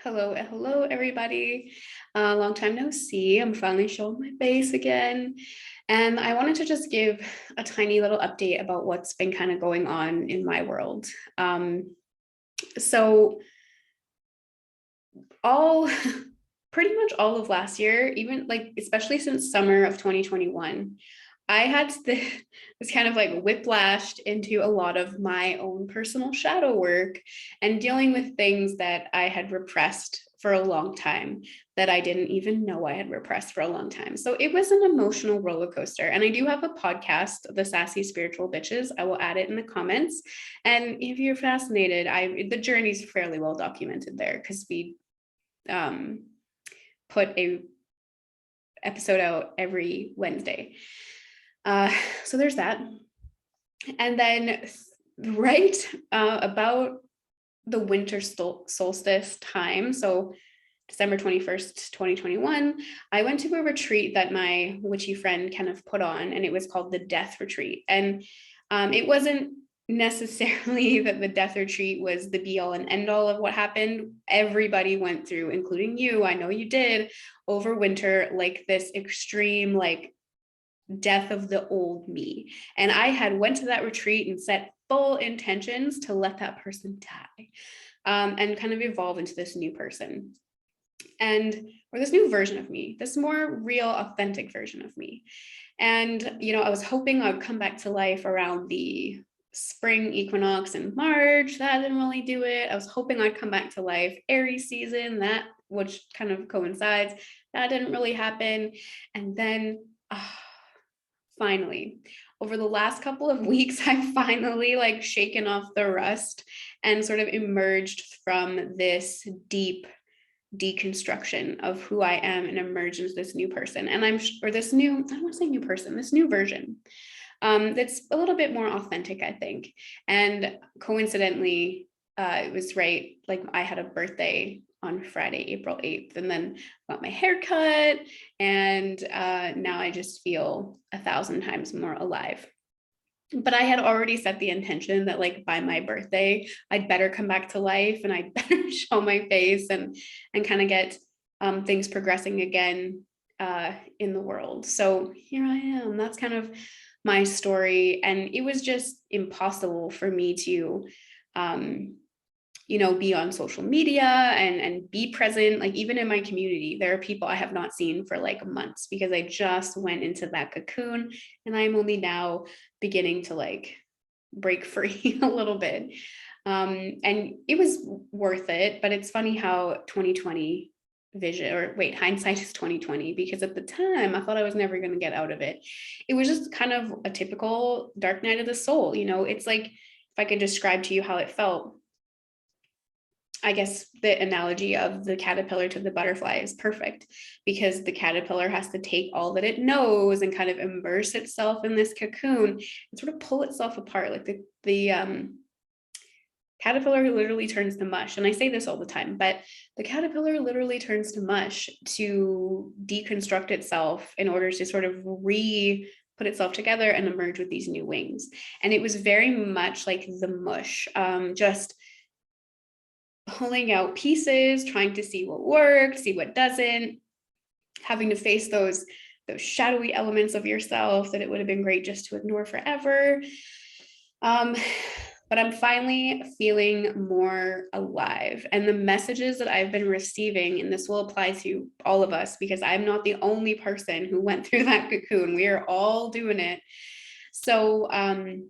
Hello, everybody. Long time no see. I'm finally showing my face again. And I wanted to just give a tiny little update about what's been kind of going on in my world. So all pretty much all of last year, even like especially since summer of 2021, I had this kind of like whiplashed into a lot of my own personal shadow work and dealing with things that I had repressed for a long time that I didn't even know I had repressed for a long time. So it was an emotional roller coaster. And I do have a podcast, The Sassy Spiritual Bitches. I will add it in the comments. And if you're fascinated, the journey's fairly well documented there because we put a episode out every Wednesday. So there's that. And then right about the winter solstice time, so December 21st, 2021, I went to a retreat that my witchy friend kind of put on, and it was called the Death Retreat. And it wasn't necessarily that the death retreat was the be all and end all of what happened. Everybody went through, including you, I know you did, over winter, like this extreme, like death of the old me. And I had went to that retreat and set full intentions to let that person die and kind of evolve into this new person or this new version of me, this more real, authentic version of me. And, I was hoping I would come back to life around the spring equinox in March. That didn't really do it. I was hoping I'd come back to life Aries season, which kind of coincides. That didn't really happen. And then finally, over the last couple of weeks, I've finally like shaken off the rust and sort of emerged from this deep deconstruction of who I am and emerge as this new person. And I don't want to say new person, this new version that's a little bit more authentic, I think. And coincidentally, it was right, like I had a birthday on Friday, April 8th, and then got my hair cut. And now I just feel 1,000 times more alive. But I had already set the intention that like by my birthday, I'd better come back to life and I'd better show my face and kind of get things progressing again in the world. So here I am. That's kind of my story. And it was just impossible for me to be on social media and be present. Like even in my community, there are people I have not seen for like months because I just went into that cocoon and I'm only now beginning to like break free a little bit. And it was worth it, but it's funny how 2020 hindsight is 2020, because at the time I thought I was never going to get out of it. It was just kind of a typical dark night of the soul. It's like, if I could describe to you how it felt, I guess the analogy of the caterpillar to the butterfly is perfect, because the caterpillar has to take all that it knows and kind of immerse itself in this cocoon and sort of pull itself apart. Like the caterpillar literally turns to mush. And I say this all the time, but the caterpillar literally turns to mush to deconstruct itself in order to sort of put itself together and emerge with these new wings. And it was very much like the mush, just pulling out pieces, trying to see what worked, see what doesn't, having to face those shadowy elements of yourself that it would have been great just to ignore forever. But I'm finally feeling more alive. And the messages that I've been receiving, and this will apply to all of us because I'm not the only person who went through that cocoon. We are all doing it. So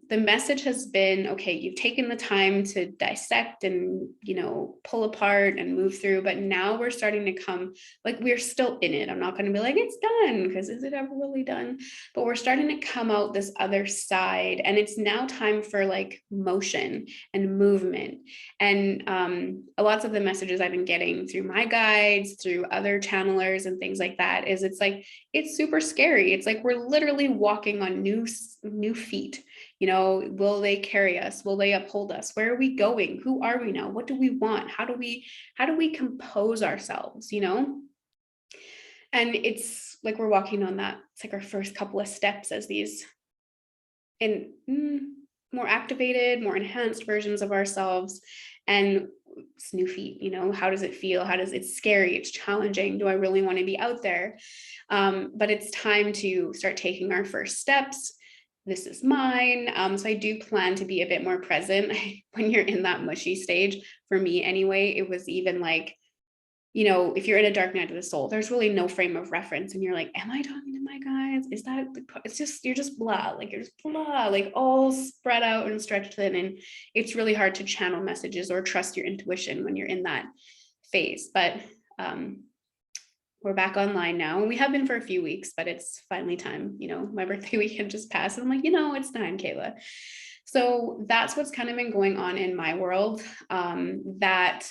the message has been, okay, you've taken the time to dissect and, pull apart and move through, but now we're starting to come, like we're still in it. I'm not going to be like, it's done, because is it ever really done? But we're starting to come out this other side, and it's now time for like motion and movement. And lots of the messages I've been getting through my guides, through other channelers and things like that, is it's like, it's super scary. It's like we're literally walking on new feet. Will they carry us? Will they uphold us? Where are we going? Who are we now? What do we want? How do we compose ourselves? And it's like we're walking on that. It's like our first couple of steps as these more activated, more enhanced versions of ourselves. And it's new feet, you know, how does it feel? It's scary, it's challenging. Do I really want to be out there? But it's time to start taking our first steps. This is mine. So I do plan to be a bit more present when you're in that mushy stage. For me anyway, it was even like, you know, if you're in a dark night of the soul, there's really no frame of reference. And you're like, am I talking to my guides? Is that, it's just, you're just blah, like you're just blah, like all spread out and stretched thin. And it's really hard to channel messages or trust your intuition when you're in that phase. But we're back online now. And we have been for a few weeks, but it's finally time. You know, my birthday weekend just passed. And I'm like, you know, it's time, Kayla. So that's what's kind of been going on in my world. That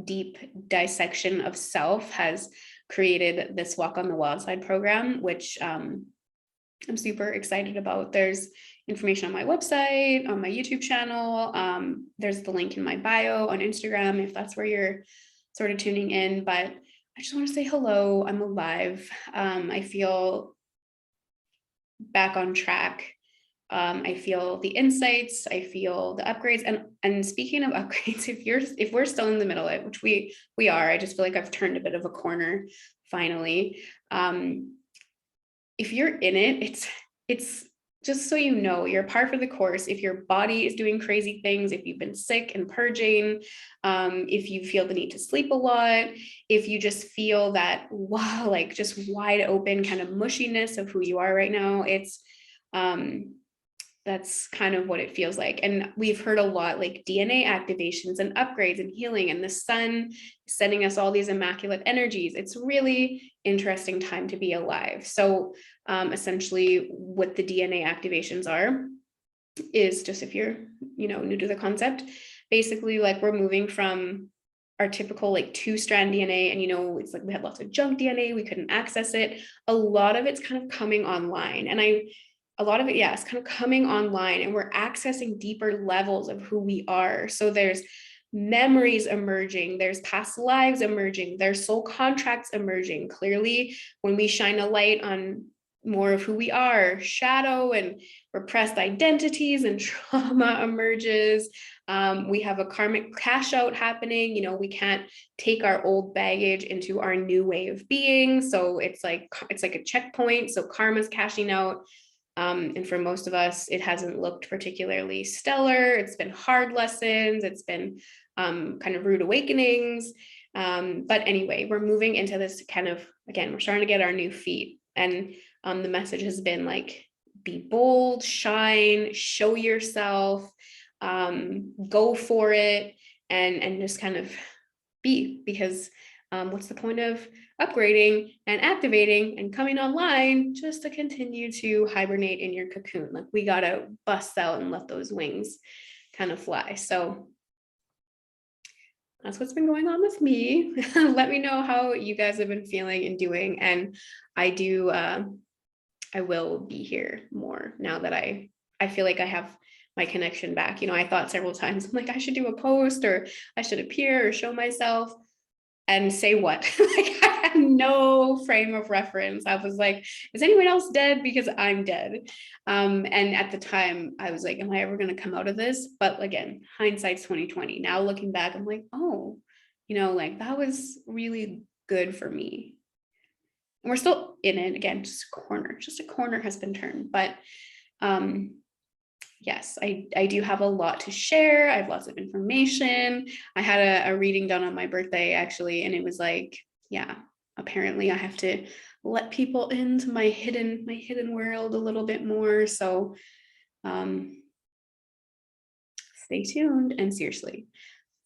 deep dissection of self has created this Walk on the Wild Side program, which I'm super excited about. There's information on my website, on my YouTube channel. There's the link in my bio on Instagram, if that's where you're sort of tuning in. But I just want to say hello. I'm alive. I feel back on track. I feel the insights, I feel the upgrades. And speaking of upgrades, if we're still in the middle of it, which we are, I just feel like I've turned a bit of a corner finally. If you're in it, it's just so you know, you're par for the course. If your body is doing crazy things, if you've been sick and purging, if you feel the need to sleep a lot, if you just feel that, wow, like just wide open kind of mushiness of who you are right now, it's that's kind of what it feels like. And we've heard a lot like DNA activations and upgrades and healing, and the sun sending us all these immaculate energies. It's really interesting time to be alive. So essentially what the DNA activations are is, just if you're, you know, new to the concept, basically like we're moving from our typical like 2-strand DNA. And, you know, it's like we had lots of junk DNA, we couldn't access it. A lot of it's kind of coming online. And a lot of it, yeah, it's kind of coming online, and we're accessing deeper levels of who we are. So there's memories emerging, there's past lives emerging, there's soul contracts emerging. Clearly, when we shine a light on more of who we are, shadow and repressed identities and trauma emerges. We have a karmic cash out happening. You know, we can't take our old baggage into our new way of being. So it's like a checkpoint. So karma's cashing out. And for most of us, it hasn't looked particularly stellar. It's been hard lessons. It's been kind of rude awakenings. But anyway, we're moving into this kind of, again, we're starting to get our new feet. And the message has been like, be bold, shine, show yourself, go for it, and just kind of be, because what's the point of upgrading and activating and coming online just to continue to hibernate in your cocoon? Like, we got to bust out and let those wings kind of fly. So that's what's been going on with me. Let me know how you guys have been feeling and doing. And I will be here more now that I feel like I have my connection back. You know, I thought several times, I'm like, I should do a post, or I should appear or show myself. And say what? Like, I had no frame of reference. I was like, is anyone else dead? Because I'm dead. And at the time I was like, am I ever going to come out of this? But again, hindsight's 2020. Now looking back, I'm like, oh, you know, like that was really good for me. And we're still in it. Again, just a corner has been turned. But yes, I do have a lot to share. I have lots of information. I had a reading done on my birthday, actually, and it was like, yeah, apparently I have to let people into my hidden world a little bit more. So stay tuned. And seriously,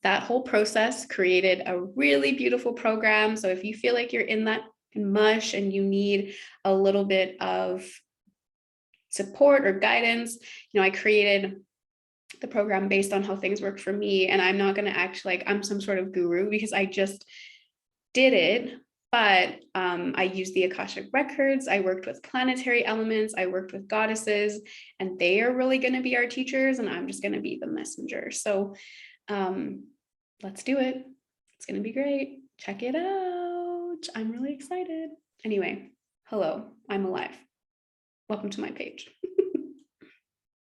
that whole process created a really beautiful program. So if you feel like you're in that mush and you need a little bit of support or guidance, you know, I created the program based on how things work for me. And I'm not going to act like I'm some sort of guru, because I just did it. But I used the Akashic records. I worked with planetary elements. I worked with goddesses, and they are really going to be our teachers, and I'm just going to be the messenger. So let's do it. It's going to be great. Check it out. I'm really excited. Anyway, hello, I'm alive. Welcome to my page.